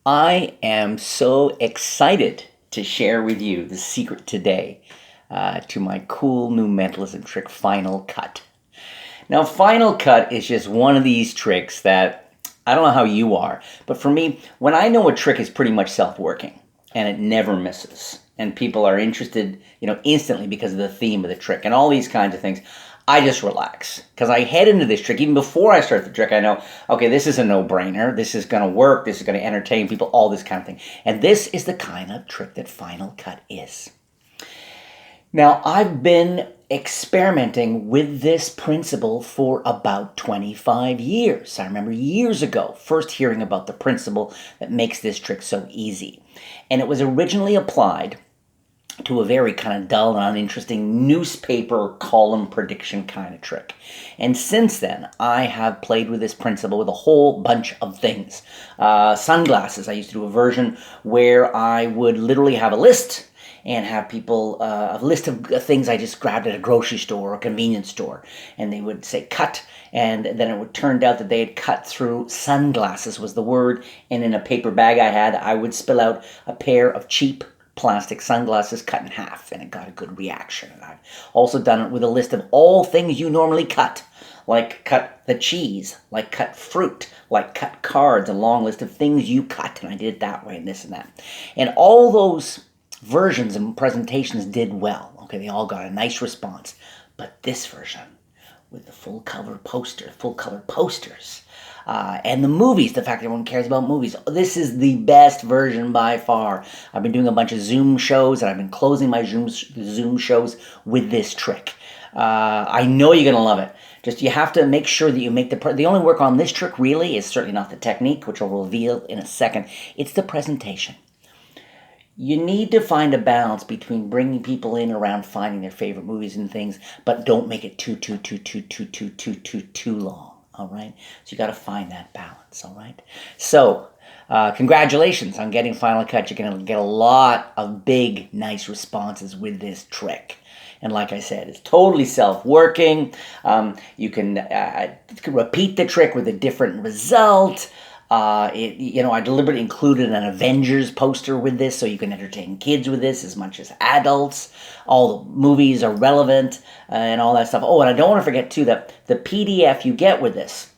I am so excited to share with you the secret today to my cool new mentalism trick, Final Cut. Now, Final Cut is just one of these tricks that I don't know how you are, but for me, when I know a trick is pretty much self-working and it never misses, and people are interested, instantly because of the theme of the trick and all these kinds of things, I just relax because I head into this trick even before I start the trick. I know, okay, this is a no-brainer. This is going to work. This is going to entertain people. All this kind of thing, and this is the kind of trick that Final Cut is. Now, I've been experimenting with this principle for about 25 years. I remember years ago first hearing about the principle that makes this trick so easy. And it was originally applied to a very kind of dull and uninteresting newspaper column prediction kind of trick. And since then, I have played with this principle with a whole bunch of things. Sunglasses, I used to do a version where I would literally have a list and have people, a list of things I just grabbed at a grocery store or a convenience store. And they would say cut, and then it would turn out that they had cut through sunglasses was the word. And in a paper bag I would spill out a pair of cheap plastic sunglasses cut in half, and it got a good reaction. And I've also done it with a list of all things you normally cut, like cut the cheese, like cut fruit, like cut cards, a long list of things you cut, and I did it that way and this and that. And all those versions and presentations did well. Okay, they all got a nice response. But this version, with the full color posters, and the movies, the fact that everyone cares about movies. This is the best version by far. I've been doing a bunch of Zoom shows, and I've been closing my Zoom shows with this trick. I know you're going to love it. Just you have to make sure that you make the only work on this trick really is certainly not the technique, which I'll reveal in a second. It's the presentation. You need to find a balance between bringing people in around finding their favorite movies and things, but don't make it too long. All right, so you got to find that balance. All right, so congratulations on getting Final Cut. You're going to get a lot of big, nice responses with this trick. And like I said, it's totally self-working. You can repeat the trick with a different result. I deliberately included an Avengers poster with this so you can entertain kids with this as much as adults. All the movies are relevant and all that stuff. Oh, and I don't want to forget, too, that the PDF you get with this,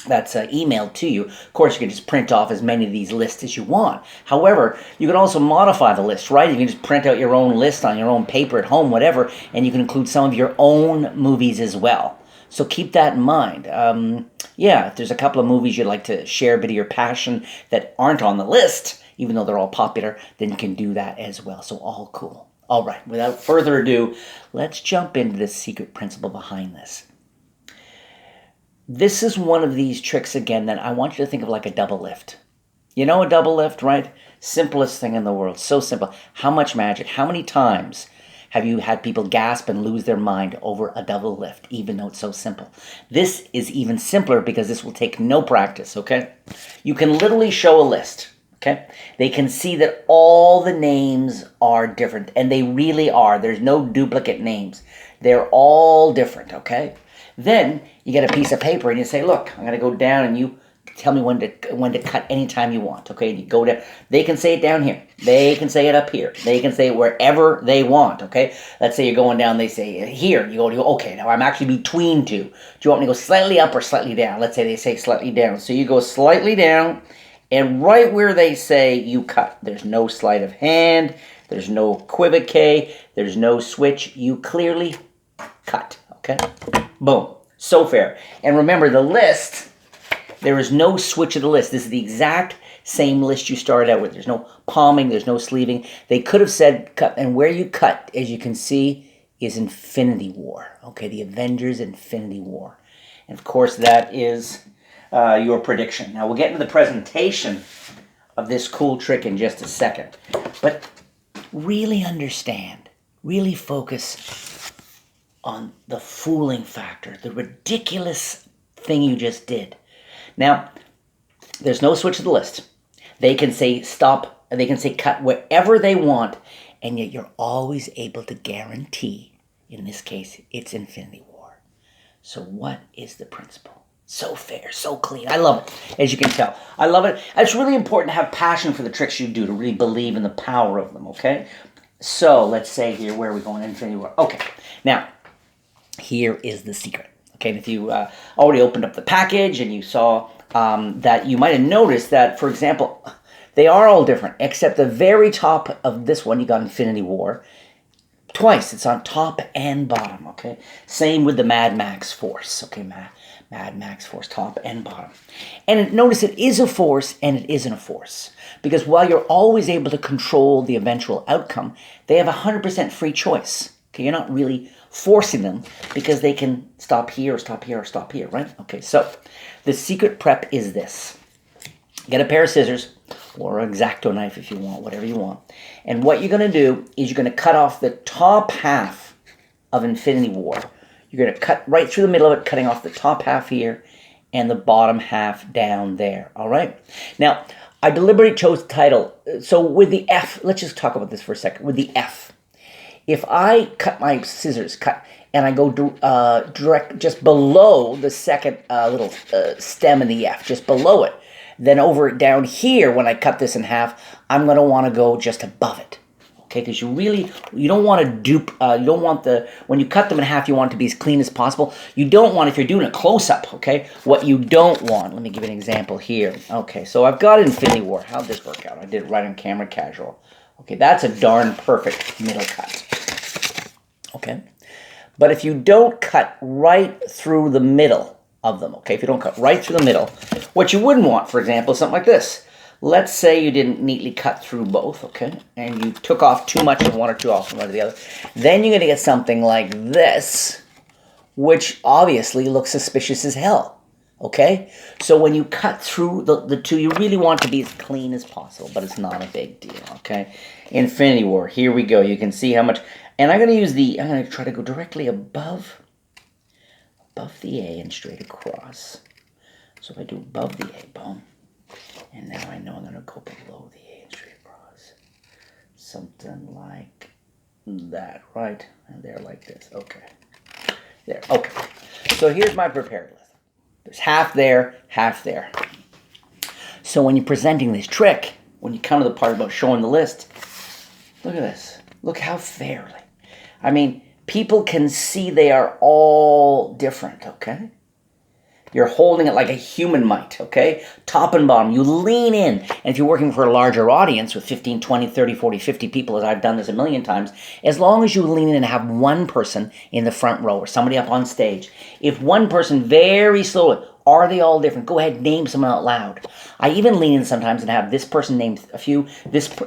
that's emailed to you. Of course, you can just print off as many of these lists as you want. However, you can also modify the list, right? You can just print out your own list on your own paper at home, whatever, and you can include some of your own movies as well. So keep that in mind. If there's a couple of movies you'd like to share a bit of your passion that aren't on the list, even though they're all popular, then you can do that as well. So all cool. All right, without further ado, let's jump into the secret principle behind this. This is one of these tricks, again, that I want you to think of like a double lift. You know a double lift, right? Simplest thing in the world. So simple. How much magic? How many times have you had people gasp and lose their mind over a double lift, even though it's so simple? This is even simpler because this will take no practice, okay? You can literally show a list, okay? They can see that all the names are different, and they really are. There's no duplicate names. They're all different, okay? Then you get a piece of paper and you say, look, I'm going to go down and you tell me when to cut anytime you want, okay? You go down. They can say it down here. They can say it up here. They can say it wherever they want, okay? Let's say you're going down. They say here. You go, okay, now I'm actually between two. Do you want me to go slightly up or slightly down? Let's say they say slightly down. So you go slightly down, and right where they say you cut. There's no sleight of hand. There's no equivocate. There's no switch. You clearly cut, okay? Boom. So fair. And remember, the list, there is no switch of the list. This is the exact same list you started out with. There's no palming. There's no sleeving. They could have said cut. And where you cut, as you can see, is Infinity War. Okay, the Avengers Infinity War. And, of course, that is your prediction. Now, we'll get into the presentation of this cool trick in just a second. But really understand, really focus on the fooling factor, the ridiculous thing you just did. Now, there's no switch to the list. They can say stop, they can say cut wherever they want, and yet you're always able to guarantee, in this case, it's Infinity War. So what is the principle? So fair, so clean. I love it, as you can tell. I love it. It's really important to have passion for the tricks you do, to really believe in the power of them, okay? So, let's say here, where are we going? Infinity War. Okay, now, here is the secret. Okay, and if you already opened up the package and you saw that, you might have noticed that, for example, they are all different, except the very top of this one, you got Infinity War. Twice, it's on top and bottom, okay? Same with the Mad Max Force, okay? Mad Max Force, top and bottom. And notice it is a force and it isn't a force. Because while you're always able to control the eventual outcome, they have 100% free choice. Okay, you're not really forcing them because they can stop here or stop here or stop here, right? Okay, so the secret prep is this. Get a pair of scissors or an X-Acto knife if you want, whatever you want. And what you're going to do is you're going to cut off the top half of Infinity War. You're going to cut right through the middle of it, cutting off the top half here and the bottom half down there, all right? Now, I deliberately chose the title. So with the F, let's just talk about this for a second. With the F, if I cut my scissors, and I go direct just below the second little stem in the F, just below it, then over down here, when I cut this in half, I'm going to want to go just above it. Okay, because you don't want to dupe, you don't want when you cut them in half, you want it to be as clean as possible. You don't want, if you're doing a close-up, okay, what you don't want, let me give you an example here. Okay, so I've got Infinity War. How'd this work out? I did it right on camera, casual. Okay, that's a darn perfect middle cut. Okay, but if you don't cut right through the middle of them, okay, if you don't cut right through the middle, what you wouldn't want, for example, is something like this. Let's say you didn't neatly cut through both, okay, and you took off too much of one or two off from one to the other. Then you're going to get something like this, which obviously looks suspicious as hell, okay? So when you cut through the two, you really want to be as clean as possible, but it's not a big deal, okay? Infinity War, here we go. You can see how much, and I'm going to try to go directly above the A and straight across. So if I do above the A, boom. And now I know I'm going to go below the A and straight across. Something like that, right? And there like this. Okay. There. Okay. So here's my prepared list. There's half there, half there. So when you're presenting this trick, when you come to the part about showing the list, look at this. Look how fairly. I mean, people can see they are all different, okay? You're holding it like a human might, okay? Top and bottom. You lean in. And if you're working for a larger audience with 15, 20, 30, 40, 50 people, as I've done this a million times, as long as you lean in and have one person in the front row or somebody up on stage, if one person very slowly, are they all different? Go ahead, name some out loud. I even lean in sometimes and have this person name a few,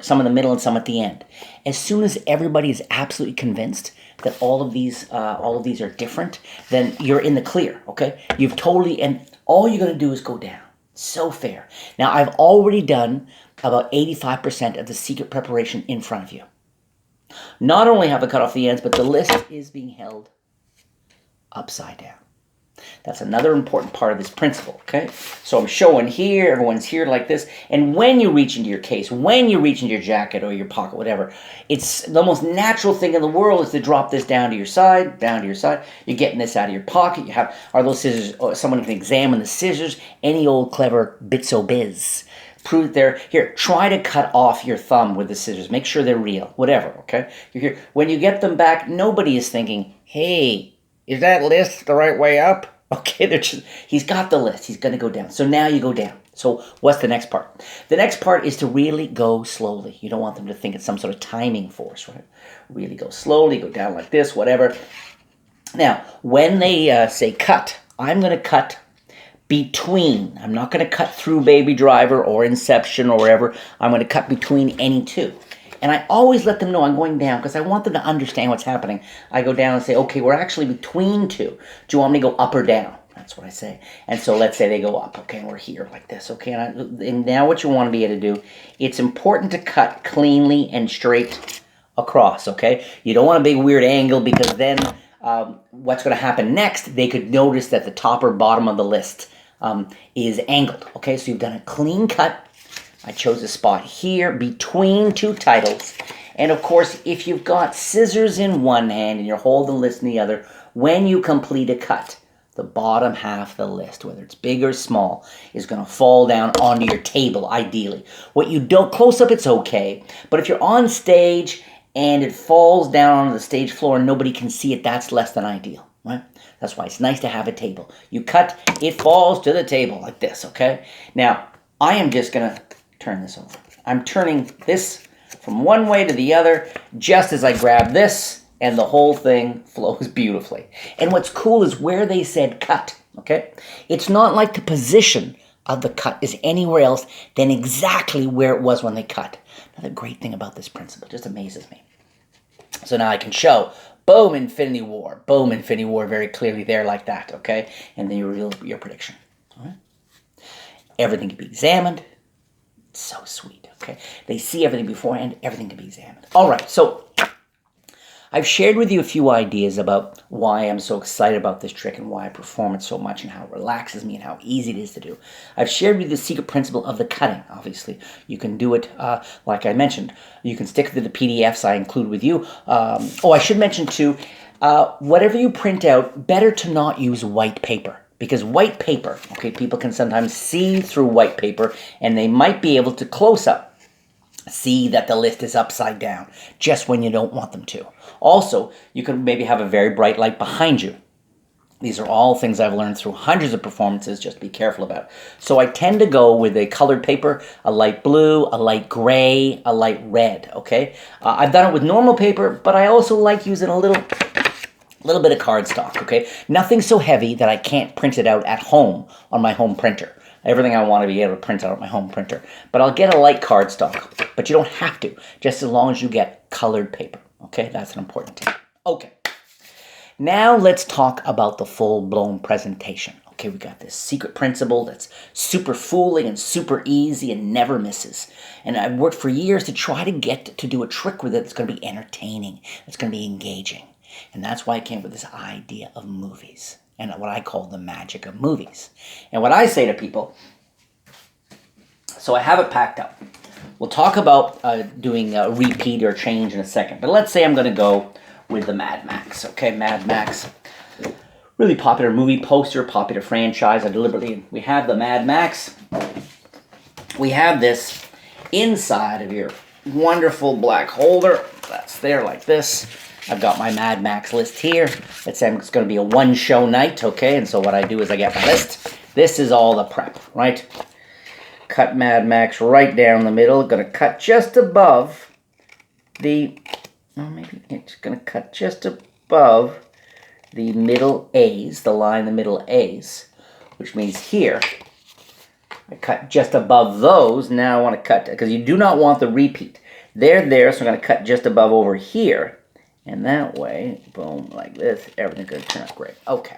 some in the middle and some at the end. As soon as everybody is absolutely convinced that all of these are different, then you're in the clear, okay? You've totally, and all you're going to do is go down. So fair. Now, I've already done about 85% of the secret preparation in front of you. Not only have I cut off the ends, but the list is being held upside down. That's another important part of this principle, okay? So I'm showing here, everyone's here like this, and when you reach into your case, when you reach into your jacket or your pocket, whatever, it's the most natural thing in the world is to drop this down to your side, You're getting this out of your pocket. You have, are those scissors, or someone can examine the scissors, any old clever bits-o-biz. Prove that they're, here, try to cut off your thumb with the scissors. Make sure they're real, whatever, okay? You're here. When you get them back, nobody is thinking, hey, is that list the right way up? Okay, he's got the list. He's going to go down. So now you go down. So what's the next part? The next part is to really go slowly. You don't want them to think it's some sort of timing force, right? Really go slowly, go down like this, whatever. Now, when they say cut, I'm going to cut between. I'm not going to cut through Baby Driver or Inception or wherever. I'm going to cut between any two. And I always let them know I'm going down because I want them to understand what's happening. I go down and say, okay, we're actually between two. Do you want me to go up or down? That's what I say. And so let's say they go up. Okay, and we're here like this. Okay, and now what you want to be able to do, it's important to cut cleanly and straight across, okay? You don't want a big weird angle because then what's going to happen next, they could notice that the top or bottom of the list is angled. Okay, so you've done a clean cut. I chose a spot here between two titles. And of course, if you've got scissors in one hand and you're holding the list in the other, when you complete a cut, the bottom half of the list, whether it's big or small, is going to fall down onto your table, ideally. What you don't, close up, it's okay. But if you're on stage and it falls down onto the stage floor and nobody can see it, that's less than ideal, right? That's why it's nice to have a table. You cut, it falls to the table like this, okay? Now, I am just going to turn this over. I'm turning this from one way to the other just as I grab this, and the whole thing flows beautifully. And what's cool is where they said cut, okay? It's not like the position of the cut is anywhere else than exactly where it was when they cut. Another great thing about this principle, just amazes me. So now I can show, boom, Infinity War, very clearly there like that, okay? And then you reveal your prediction, all right? Everything can be examined. It's so sweet, okay? They see everything beforehand, everything can be examined. All right, so I've shared with you a few ideas about why I'm so excited about this trick and why I perform it so much and how it relaxes me and how easy it is to do. I've shared with you the secret principle of the cutting, obviously. You can do it, like I mentioned. You can stick to the PDFs I include with you. I should mention too, whatever you print out, better to not use white paper. Because white paper, okay, people can sometimes see through white paper and they might be able to close up see that the list is upside down just when you don't want them to. Also, you can maybe have a very bright light behind you. These are all things I've learned through hundreds of performances, just be careful about. So I tend to go with a colored paper, a light blue, a light gray, a light red, okay? I've done it with normal paper, but I also like using a little bit of cardstock, okay? Nothing so heavy that I can't print it out at home on my home printer. Everything I want to be able to print out on my home printer. But I'll get a light cardstock. But you don't have to, just as long as you get colored paper. Okay, that's an important tip. Okay, now let's talk about the full-blown presentation. Okay, we got this secret principle that's super fooling and super easy and never misses. And I've worked for years to try to get to do a trick with it that's going to be entertaining, that's going to be engaging. And that's why I came up with this idea of movies and what I call the magic of movies. And what I say to people, so I have it packed up. We'll talk about doing a repeat or change in a second. But let's say I'm going to go with the Mad Max. Okay, Mad Max. Really popular movie poster, popular franchise. We have the Mad Max. We have this inside of your wonderful black holder. That's there like this. I've got my Mad Max list here. Let's say it's going to be a one-show night, okay? And so what I do is I get my list. This is all the prep, right? Cut Mad Max right down the middle. Going to cut just above the... maybe it's going to cut just above the middle A's, the line in the middle A's, which means here, I cut just above those. Now I want to cut, because you do not want the repeat. They're there, so I'm going to cut just above over here. And that way, boom, like this, everything's going to turn out great. Okay.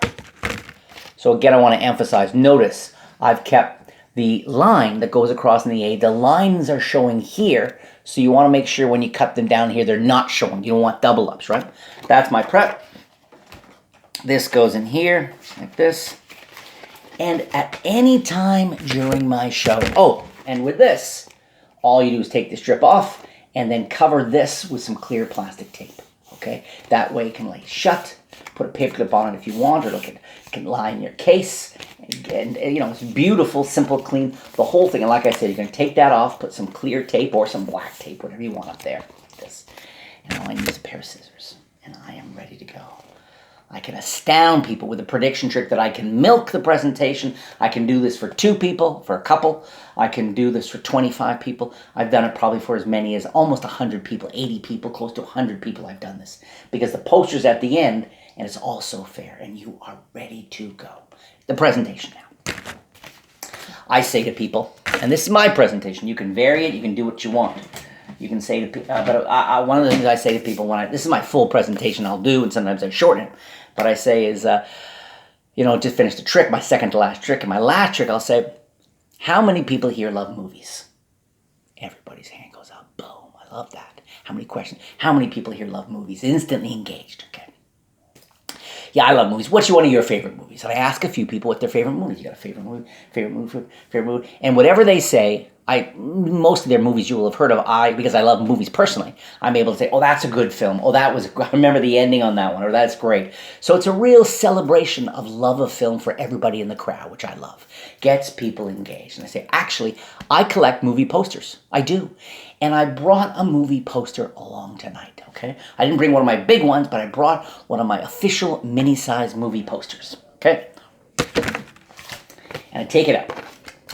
So again, I want to emphasize, notice I've kept the line that goes across in the A. The lines are showing here, so you want to make sure when you cut them down here, they're not showing. You don't want double ups, right? That's my prep. This goes in here, like this. And at any time during my show, and with this, all you do is take the strip off and then cover this with some clear plastic tape. Okay, that way it can lay shut. Put a paper clip on it if you want, or it can lie in your case. And it's beautiful, simple, clean, the whole thing. And like I said, you're going to take that off, put some clear tape or some black tape, whatever you want up there. Like this. And all I need is a pair of scissors. And I am ready to go. I can astound people with a prediction trick that I can milk the presentation. I can do this for 2 people, for a couple. I can do this for 25 people. I've done it probably for as many as almost 100 people, 80 people, close to 100 people I've done this. Because the poster's at the end, and it's all so fair, and you are ready to go. The presentation now. I say to people, and this is my presentation, you can vary it, you can do what you want. You can say to people, one of the things I say to people this is my full presentation I'll do, and sometimes I shorten it. What I say is, just finished the trick, my second to last trick. And my last trick, I'll say, how many people here love movies? Everybody's hand goes up. Boom. I love that. How many questions? How many people here love movies? Instantly engaged. Okay. Yeah, I love movies. What's one of your favorite movies? And I ask a few people what their favorite movies. You got a favorite movie? Favorite movie? And whatever they say, most of their movies you will have heard of. Because I love movies personally, I'm able to say, oh, that's a good film. Oh, I remember the ending on that one, or that's great. So it's a real celebration of love of film for everybody in the crowd, which I love. Gets people engaged. And I say, actually, I collect movie posters. I do. And I brought a movie poster along tonight, okay? I didn't bring one of my big ones, but I brought one of my official mini-size movie posters, okay? And I take it out.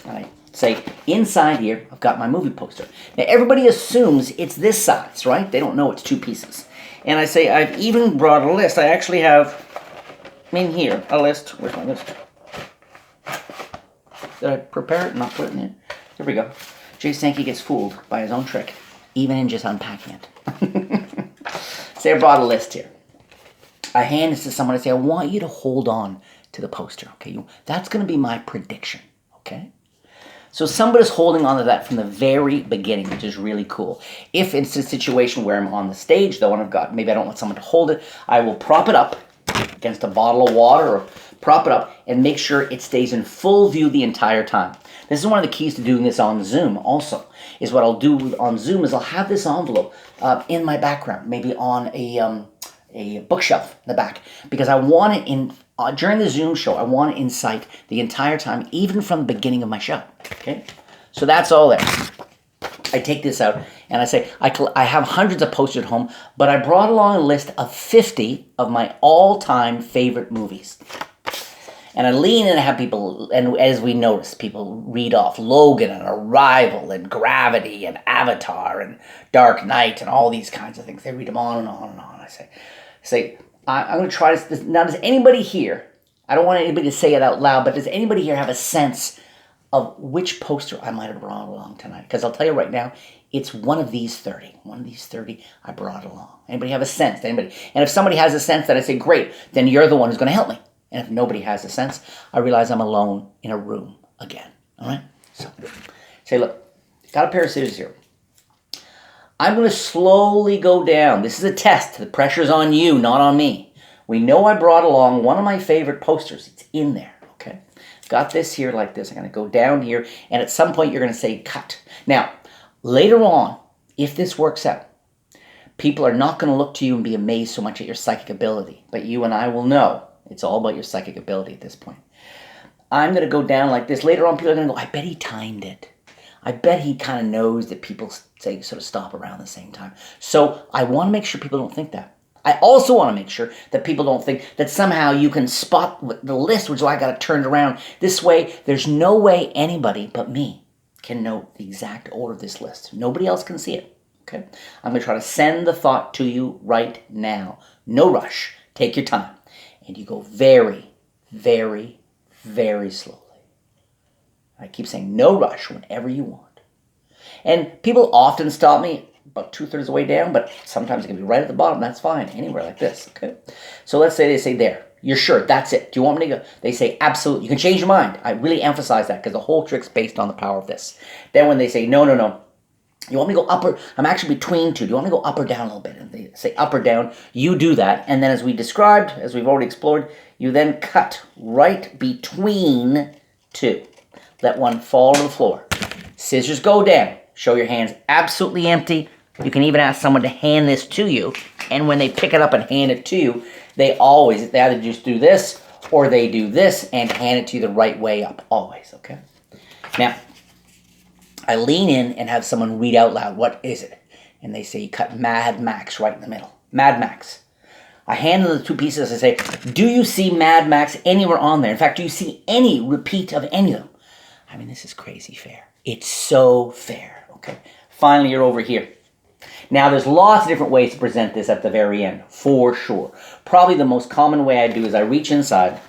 And I say, inside here, I've got my movie poster. Now, everybody assumes it's this size, right? They don't know it's 2 pieces. And I say, I've even brought a list. I actually have in here a list. Where's my list? Did I prepare it and not put it in there? Here we go. Jay Sankey gets fooled by his own trick, even in just unpacking it. Say I brought a list here. I hand this to someone and say, I want you to hold on to the poster, okay? That's going to be my prediction, okay? So somebody's holding on to that from the very beginning, which is really cool. If it's a situation where I'm on the stage, though, and maybe I don't want someone to hold it, I will prop it up against a bottle of water or prop it up and make sure it stays in full view the entire time. This is one of the keys to doing this on Zoom also, is what I'll do on Zoom is I'll have this envelope in my background, maybe on a bookshelf in the back, because I want it during the Zoom show, I want it in sight the entire time, even from the beginning of my show, okay? So that's all there. I take this out and I say, I have hundreds of posters at home, but I brought along a list of 50 of my all-time favorite movies. And I lean in and have people, and as we notice, people read off Logan and Arrival and Gravity and Avatar and Dark Knight and all these kinds of things. They read them on and on and on. I say, I'm going to try this. Now, does anybody here, I don't want anybody to say it out loud, but does anybody here have a sense of which poster I might have brought along tonight? Because I'll tell you right now, it's one of these 30. One of these 30 I brought along. Anybody have a sense? Anybody? And if somebody has a sense, that I say, great, then you're the one who's going to help me. And if nobody has a sense, I realize I'm alone in a room again. All right? So, say, look, got a pair of scissors here. I'm going to slowly go down. This is a test. The pressure's on you, not on me. We know I brought along one of my favorite posters. It's in there, okay? Got this here like this. I'm going to go down here, and at some point you're going to say cut. Now, later on, if this works out, people are not going to look to you and be amazed so much at your psychic ability, but you and I will know it's all about your psychic ability at this point. I'm going to go down like this. Later on, people are going to go, I bet he timed it. I bet he kind of knows that people say sort of stop around the same time. So I want to make sure people don't think that. I also want to make sure that people don't think that somehow you can spot the list, which is why I got to turn it around. This way, there's no way anybody but me can know the exact order of this list. Nobody else can see it. Okay? I'm going to try to send the thought to you right now. No rush. Take your time. And you go very, very, very slowly. I keep saying no rush whenever you want. And people often stop me about 2/3 of the way down, but sometimes it can be right at the bottom. That's fine. Anywhere like this, okay? So let's say they say there. You're sure that's it. Do you want me to go? They say absolutely. You can change your mind. I really emphasize that because the whole trick's based on the power of this. Then when they say no, you want me to go up or, I'm actually between two. Do you want me to go up or down a little bit? And they say up or down. You do that. And then as we described, as we've already explored, you then cut right between two. Let one fall to the floor. Scissors go down. Show your hands absolutely empty. You can even ask someone to hand this to you. And when they pick it up and hand it to you, they either just do this or they do this and hand it to you the right way up. Always, okay? Now, I lean in and have someone read out loud, what is it? And they say, you cut Mad Max right in the middle. Mad Max. I hand them the 2 pieces. I say, do you see Mad Max anywhere on there? In fact, do you see any repeat of any of them? I mean, this is crazy fair. It's so fair, okay? Finally, you're over here. Now, there's lots of different ways to present this at the very end, for sure. Probably the most common way I do is I reach inside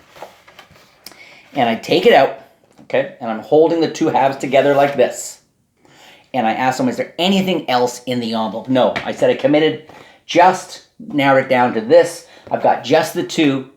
and I take it out, okay? And I'm holding the 2 halves together like this. And I ask them, is there anything else in the envelope? No, I said I committed, just narrowed it down to this. I've got just the 2,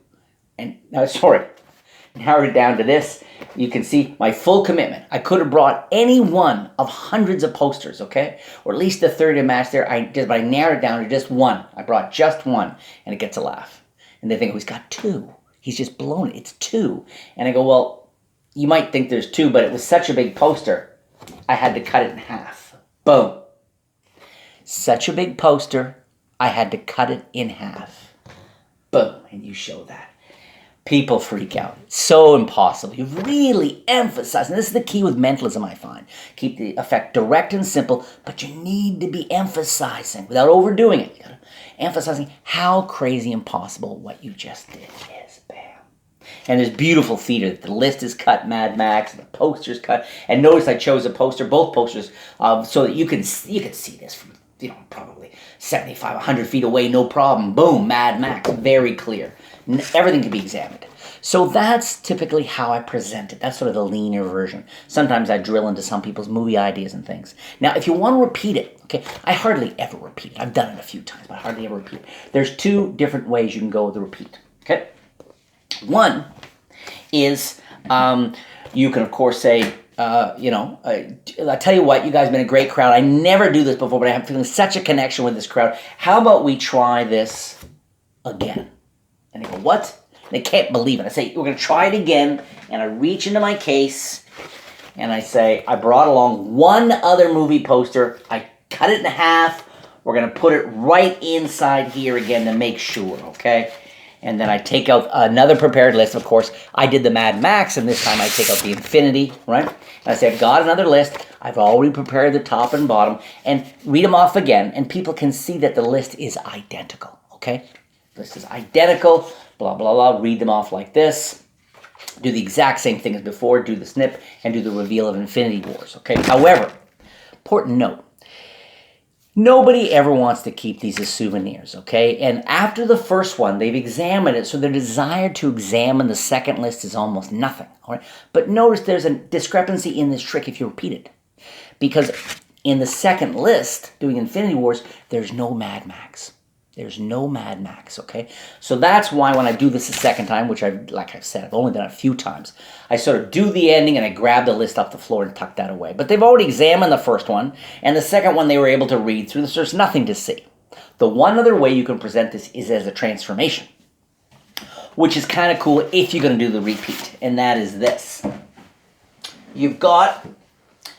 and, narrowed it down to this. You can see my full commitment. I could have brought any one of hundreds of posters, okay? Or at least the 30 to match there. But I narrowed it down to just one. I brought just one, and it gets a laugh. And they think, oh, he's got 2. He's just blown it. It's 2. And I go, well, you might think there's 2, but it was such a big poster. I had to cut it in half. Boom. Such a big poster, I had to cut it in half. Boom. And you show that. People freak out. It's so impossible. You really emphasize, and this is the key with mentalism, I find. Keep the effect direct and simple, but you need to be emphasizing, without overdoing it, emphasizing how crazy impossible what you just did is. Bam. And there's beautiful theater. The list is cut, Mad Max, the poster's cut. And notice I chose a poster, both posters, so that you can see this from, probably 75, 100 feet away, no problem. Boom, Mad Max, very clear. Everything can be examined. So that's typically how I present it. That's sort of the linear version. Sometimes I drill into some people's movie ideas and things. Now, if you want to repeat it, okay, I hardly ever repeat it. I've done it a few times, but I hardly ever repeat it. There's two different ways you can go with the repeat, okay? One is you can, of course, say, I tell you what, you guys have been a great crowd. I never do this before, but I'm feeling such a connection with this crowd. How about we try this again? And they go, what? And they can't believe it. I say, we're going to try it again. And I reach into my case, and I say, I brought along one other movie poster. I cut it in half. We're going to put it right inside here again to make sure, okay? And then I take out another prepared list. Of course, I did the Mad Max, and this time I take out the Infinity, right? And I say, I've got another list. I've already prepared the top and bottom. And read them off again, and people can see that the list is identical, okay? This is identical, blah, blah, blah. Read them off like this. Do the exact same thing as before. Do the snip and do the reveal of Infinity Wars, okay? However, important note, nobody ever wants to keep these as souvenirs, okay? And after the first one, they've examined it, so their desire to examine the second list is almost nothing, all right? But notice there's a discrepancy in this trick if you repeat it. Because in the second list, doing Infinity Wars, there's no Mad Max. There's no Mad Max, okay? So that's why when I do this a second time, which like I've said, I've only done it a few times, I sort of do the ending and I grab the list off the floor and tuck that away. But they've already examined the first one, and the second one they were able to read through, so there's nothing to see. The one other way you can present this is as a transformation, which is kind of cool if you're going to do the repeat, and that is this. You've got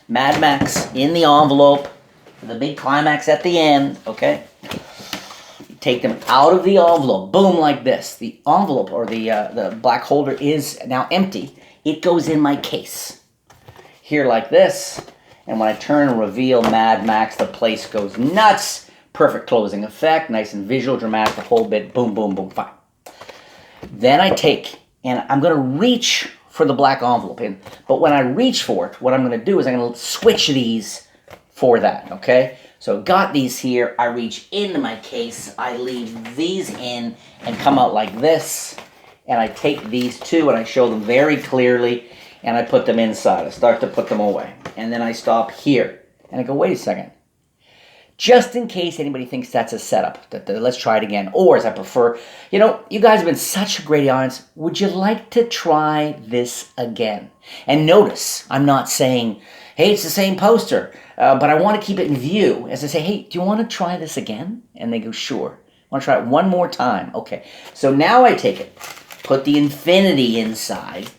Mad Max in the envelope, the big climax at the end, okay? Take them out of the envelope, boom, like this. The envelope, or the black holder, is now empty. It goes in my case. Here like this, and when I turn and reveal Mad Max, the place goes nuts. Perfect closing effect, nice and visual, dramatic, the whole bit, boom, boom, boom, fine. Then I take, and I'm going to reach for the black envelope in, but when I reach for it, what I'm going to do is I'm going to switch these for that, okay? So got these here, I reach into my case, I leave these in and come out like this, and I take these two and I show them very clearly, and I put them inside. I start to put them away, and then I stop here, and I go, wait a second. Just in case anybody thinks that's a setup, let's try it again, or as I prefer, you guys have been such a great audience, would you like to try this again? And notice, I'm not saying, hey, it's the same poster, but I want to keep it in view. As I say, hey, do you want to try this again? And they go, sure. I want to try it one more time. Okay, so now I take it, put the Infinity inside,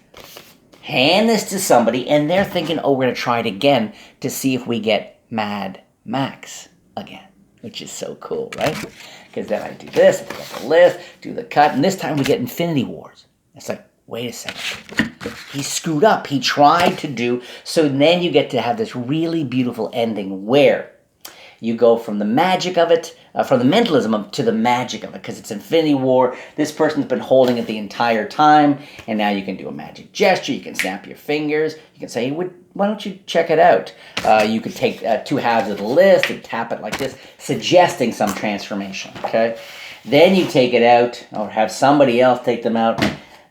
hand this to somebody, and they're thinking, oh, we're going to try it again to see if we get Mad Max again, which is so cool, right? Because then I do this, I pick up the list, do the cut, and this time we get Infinity Wars. It's like, wait a second. He screwed up. He tried to do. So then you get to have this really beautiful ending where you go from the magic of it, from the mentalism to the magic of it, because it's Infinity War. This person's been holding it the entire time, and now you can do a magic gesture. You can snap your fingers. You can say, hey, why don't you check it out? You could take two halves of the list and tap it like this, suggesting some transformation, okay? Then you take it out, or have somebody else take them out,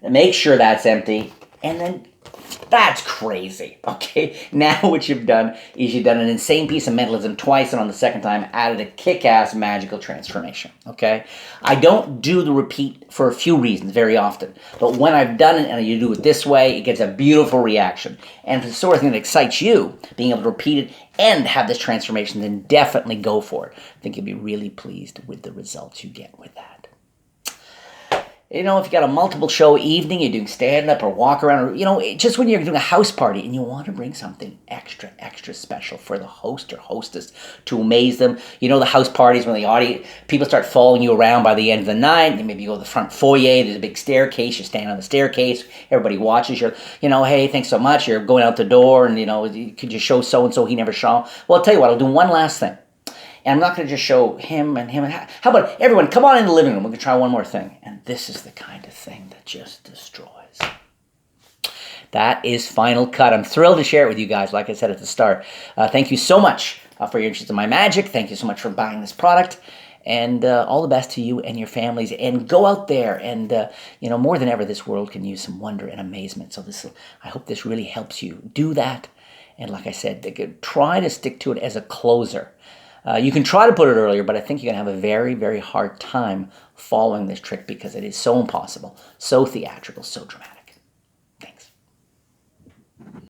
make sure that's empty, and then that's crazy, okay? Now what you've done is you've done an insane piece of mentalism twice, and on the second time added a kick-ass magical transformation, okay? I don't do the repeat for a few reasons very often, but when I've done it and you do it this way, it gets a beautiful reaction. And if it's the sort of thing that excites you, being able to repeat it and have this transformation, then definitely go for it. I think you'll be really pleased with the results you get with that. You know, if you got a multiple show evening, you're doing stand up or walk around, or, just when you're doing a house party and you want to bring something extra special for the host or hostess to amaze them. You know, the house parties when the audience, people start following you around by the end of the night. You maybe go to the front foyer, there's a big staircase, you stand on the staircase, everybody watches you. Hey, thanks so much. You're going out the door and, could you show so-and-so he never saw? Well, I'll tell you what, I'll do one last thing. And I'm not going to just show him and him. How about everyone, come on in the living room. We can try one more thing. And this is the kind of thing that just destroys. That is Final Cut. I'm thrilled to share it with you guys, like I said at the start. Thank you so much for your interest in my magic. Thank you so much for buying this product. And all the best to you and your families. And go out there and, more than ever, this world can use some wonder and amazement. So I hope this really helps you do that. And like I said, try to stick to it as a closer. You can try to put it earlier, but I think you're going to have a very, very hard time following this trick because it is so impossible, so theatrical, so dramatic.